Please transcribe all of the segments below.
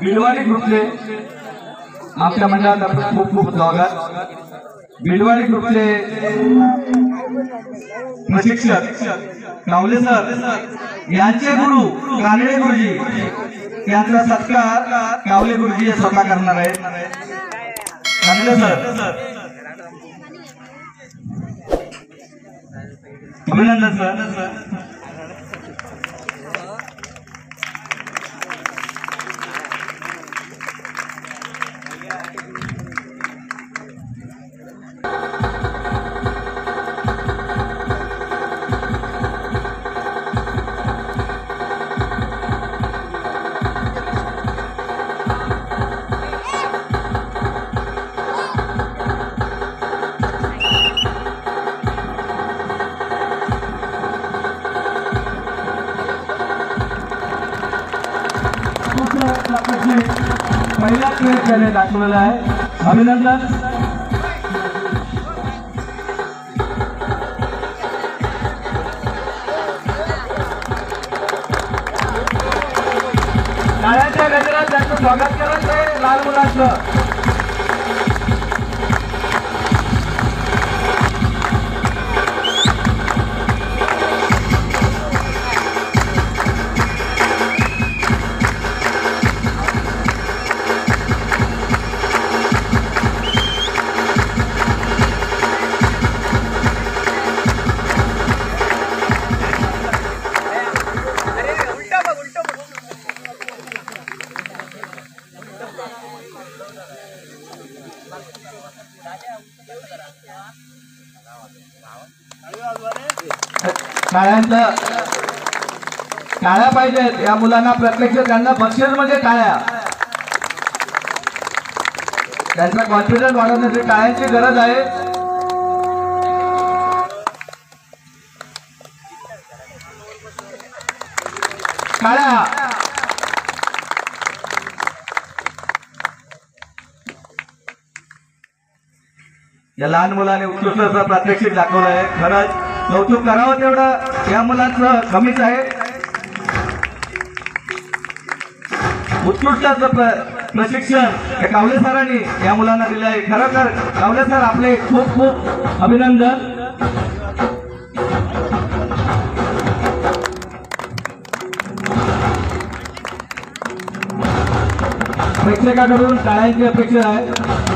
बिलवाडी ग्रुपले आपल्या मंडळात खूप खूप स्वागत। बिलवाडी ग्रुपले प्रशिक्षक कावले सर यांचे गुरु कानडे गुरुजी यांचा सत्कार कावले गुरुजी स्वतः करणार आहेत। कानडे सर अभिनंदन सर। पहिला खेळ त्याने दाखवलेला आहे। अभिनंदन। टाळ्यांच्या गजरात त्यांचं स्वागत करत आहे लहान मुलांचं। टाळ्या पाहिजेत या मुलांना, प्रत्यक्ष त्यांना बक्षीस म्हणजे टाळ्या। त्यांचा कॉन्फिडन्स वाढवण्यासाठी टाळ्यांची गरज आहे। टाळ्या। या लहान मुलाने उत्कृष्ट असं प्रात्यक्षिक दाखवलं आहे। खरंच कौतुक करावं तेवढं या मुलांचं कमीच आहे। उत्कृष्ट प्रशिक्षण कावले सरांनी या मुलांना दिलं आहे। खरोखर कावले सर आपले खूप खूप अभिनंदन। प्रेक्षकांकडून टाळ्यांची अपेक्षा आहे।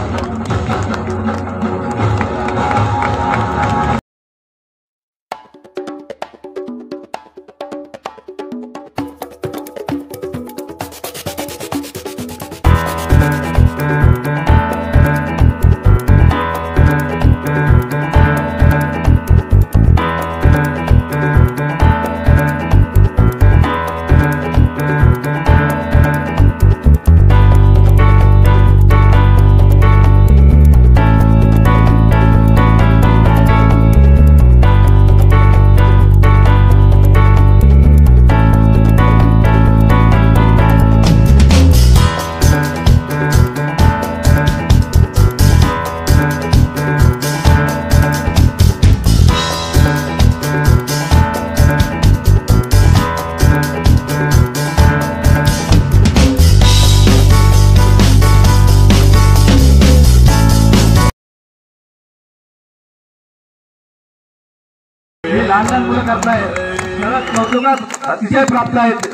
लहान लहान मुलं करतायत, खरंच कौतुकात अतिशय प्राप्त आहेत।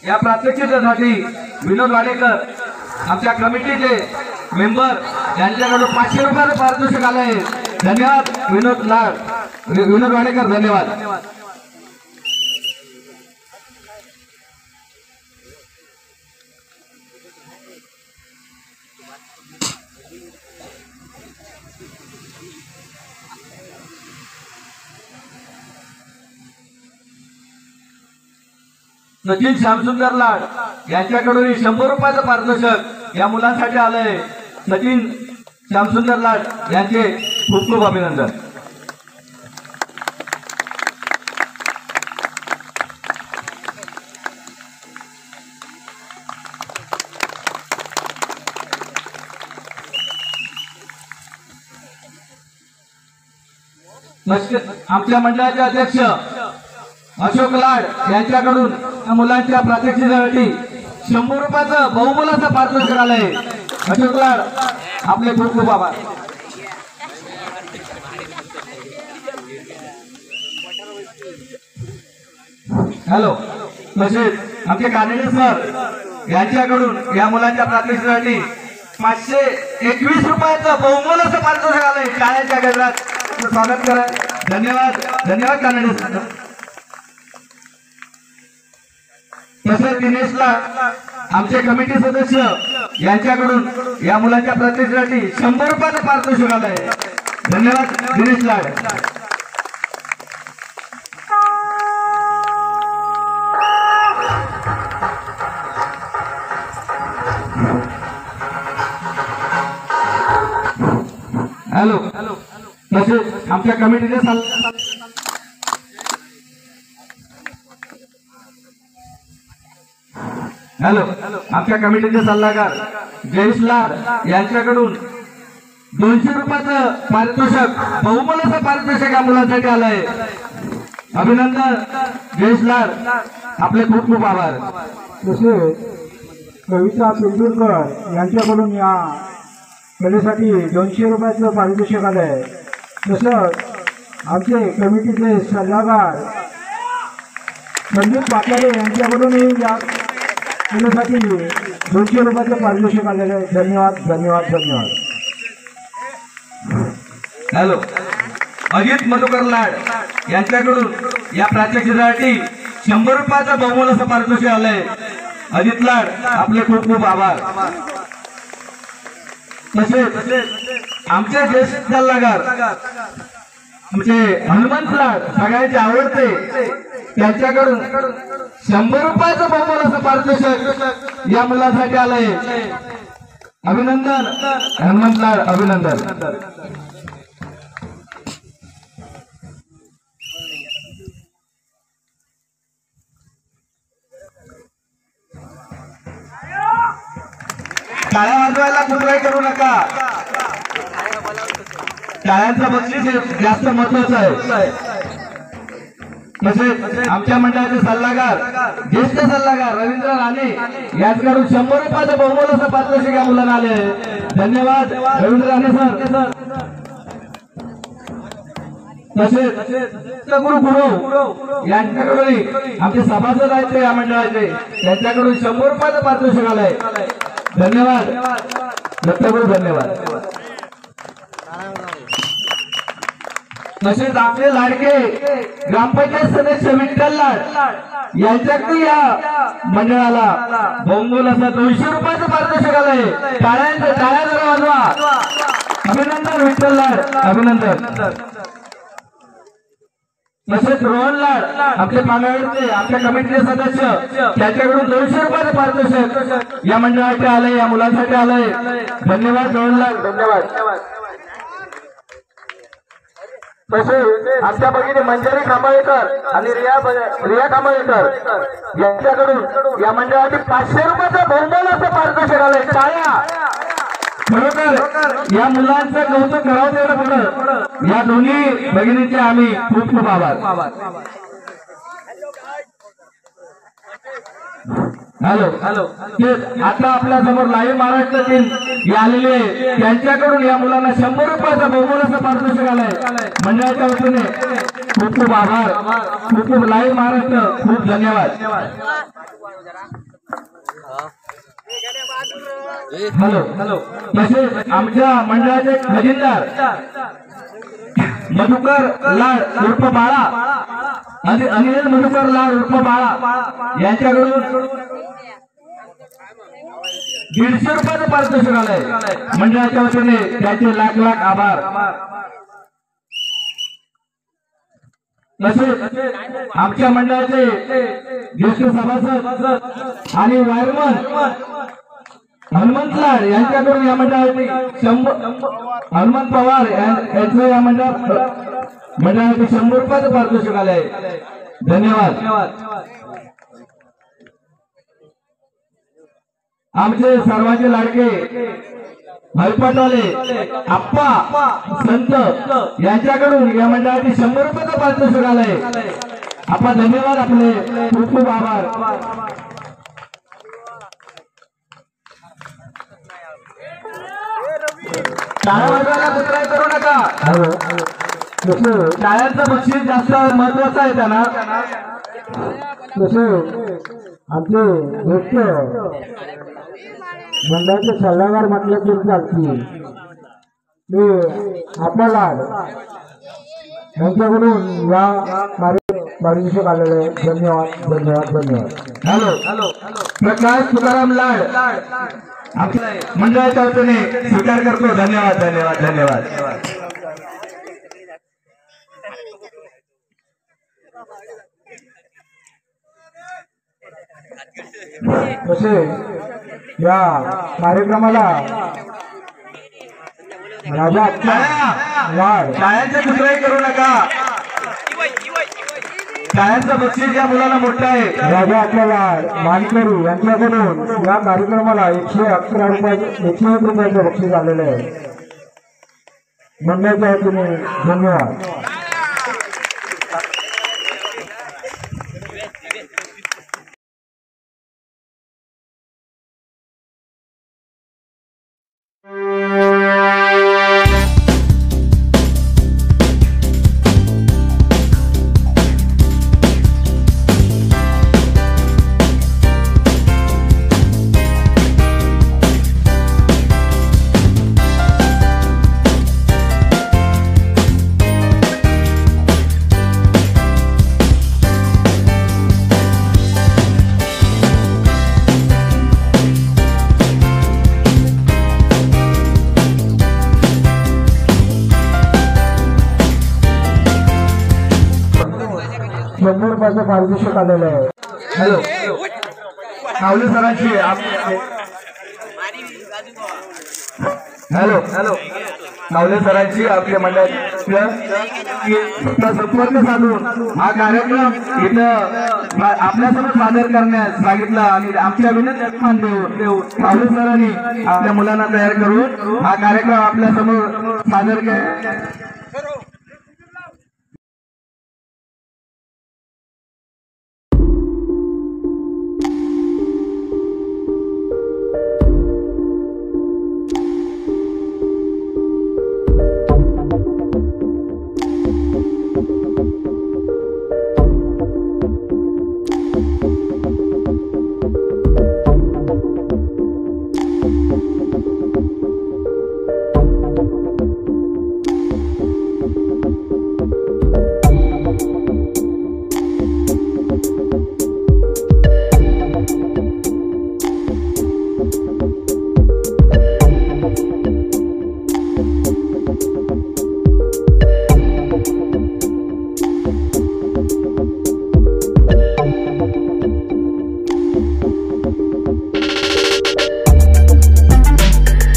या प्रात्यक्षिकासाठी विनोद वाडेकर आमच्या कमिटीचे मेंबर यांच्याकडून 500 रुपये पारितोषिक आले आहे। धन्यवाद विनोद वाडेकर, धन्यवाद। सचिन श्यामसुंदर लाड यांच्याकडून 100 रुपयाचं पारितोषिक या मुलांसाठी आलंय। सचिन श्यामसुंदर लाड यांचे खूप खूप अभिनंदन। आमच्या मंडळाचे अध्यक्ष अशोक लाड यांच्याकडून मुलांच्या प्रात्यक्षिकासाठी 100 रुपयाचं बहुमोलाचं पारितोषिक आलंय. अशोक लाड आपले खूप खूप आभार. हॅलो. तसेच आमचे कानडे सर यांच्याकडून या मुलांच्या प्रात्यक्षिकासाठी 521 रुपयाचं बहुमोलाचं पारितोषिक आलंय. शाळेच्या गजरात स्वागत करा. धन्यवाद. धन्यवाद कानडे सर. तसेच दिनेशला आमचे कमिटी सदस्य यांच्याकडून या मुलांच्या प्रात्यक्षिकासाठी 100 रुपयाचं पारितोषिक आलंय. धन्यवाद दिनेश लाड. हॅलो. तसेच आमच्या कमिटीचे सल्लागार जयेश लाड यांच्याकडून 200 रुपयाचं पारितोषिक बहुमोलाचं पारितोषिक या मुलांसाठी आलंय. अभिनंदन जयेश लाड आपले खूप खूप आभार. तसेच कविता पिंजूरकर यांच्याकडून या कलेसाठी 200 रुपयाचं पारितोषिक आलंय. तसंच आमचे कमिटीचे सल्लागार संदीप पाटारे यांच्याकडूनही या कलेसाठी 200 रुपयाचं पारितोषिक आलेलं आहे. धन्यवाद धन्यवाद धन्यवाद. हॅलो. अजित मधुकर लाड यांच्याकडून या प्रात्यक्षिकासाठी 100 रुपयाचं बहुमोलाचं पारितोषिक आलंय. अजित लाड आपले खूप खूप आभार. तसेच आमचे ज्येष्ठ सल्लागार आमचे हनुमंत लाड सगळ्यांचे आवडते त्यांच्याकडून 100 रुपयाचं बहुमोलाचं पारितोषिक या मुलासाठी आलंय. अभिनंदन हनुमंत लाड. अभिनंदन. टाळ्या वाजवायला कुठलाही करू नका. टाळ्यांचं बक्षीस जास्त महत्वाचं आहे. तसेच आमच्या मंडळाचे सल्लागार ज्येष्ठ सल्लागार रवींद्र राणे यांच्याकडून 100 रुपयाचं बहुमोलाचं पारितोषिक या मुलांना आले. धन्यवाद रवींद्र राणे सर. तसेच गुरु यांच्याकडून आमचे सभासद आहेत या मंडळाचे त्यांच्याकडून 100 रुपयाचं पारितोषिक आलंय. धन्यवाद दत्तगुरु. धन्यवाद. तसेच आपले लाडके ग्रामपंचायत सदस्य विठ्ठल लाड यांच्याकडून या मंडळाला बहुमोलाचं 200 रुपयाचं पारितोषिक आलंय. टाळ्या जरा वाजवा. अभिनंदन विठ्ठल लाड. अभिनंदन. तसेच रोहन लाड आपले पांगाळचे आमच्या कमिटीचे सदस्य त्यांच्याकडून 200 रुपयाचं पारितोषिक या मंडळाचे आलंय. या मुलांसाठी आलंय. धन्यवाद रोहन लाड. धन्यवाद. तसेच आमच्या भगिनी मंजरी खांबाळेकर आणि रिया खांबाळेकर यांच्याकडून या मंडळाची 500 रुपयाचं बहुमोलाचं पारितोषिक आलंय. टाळ्या. खरोखर या मुलांचं कौतुक करावं तेवढं पुढं. या दोन्ही भगिनींचे आम्ही खूप खूप आभार. हॅलो. आता आपल्या समोर लाईव्ह महाराष्ट्र टीम आलेली आहे त्यांच्याकडून या मुलांना 100 रुपयाचं बहुमोलाचं पारितोषिक आलंय. मंडळाच्या वतीने खूप खूप आभार. खूप खूप लाईव्ह महाराष्ट्र. खूप धन्यवाद. हॅलो. तसेच आमच्या मंडळाचे खजिनदार मधुकर लाड उर्फ बाळा अनिल मधुकर लाड उर्फ बाळा यांच्याकडून 150 रुपयाचं पारितोषिक आलंय. मंडळाच्या वतीने त्याचे लाख लाख आभार. तसेच आमच्या मंडळाचे ज्येष्ठ सभासद आणि वायरमन हनुमंत लाड यांच्याकडून या मंडळाची हनुमंत पवार यांचं या मंडळाचे 100 रुपयाचं पारितोषिक आलंय. धन्यवाद. आमचे सर्वांचे लाडके हलपटवाले आप्पा संत यांच्याकडून या मंडळाची 100 रुपयाचं पारितोषिक आलंय. आप्पा धन्यवाद, आपले खूप खूप आभार. टाळ्या वाजवायला कुठलाही करू नका. टाळ्यांचं बक्षीस जास्त महत्वाचं आहे त्यांना. तसे आमचे ज्येष्ठ मंडळाचे सल्लागार म्हटलं की चालतील ते आपल्याला यांच्याकडून या पारितोषिक आलेले आहे. धन्यवाद धन्यवाद धन्यवाद. हॅलो प्रकाश तुकाराम लाड आपल्या मंडळाच्या वतीने स्वीकार करतो. धन्यवाद धन्यवाद धन्यवाद. तसे या कार्यक्रमाला राजा वाढ टाळ्यांचे कुठलाही करू नका. टाळ्यांचं बक्षीस या मुलाला मोठं आहे. राजा आपल्याला मानकरी यांच्याकडून या कार्यक्रमाला 111 रुपये 101 रुपयाचं बक्षीस आलेलं आहे. मंडळाच्या वतीने धन्यवाद. रुपयाचं पारितोषिक आलेलं आहे. हॅलो कावले सरांची हॅलो कावले सरांची आपल्या मंडळातल्या संपर्क साधून हा कार्यक्रम इथं आपल्यासमोर सादर करण्यास सांगितलं आणि आमच्या विनंती मान देऊन कावले सरांनी आपल्या मुलांना तयार करून हा कार्यक्रम आपल्या समोर सादर केला.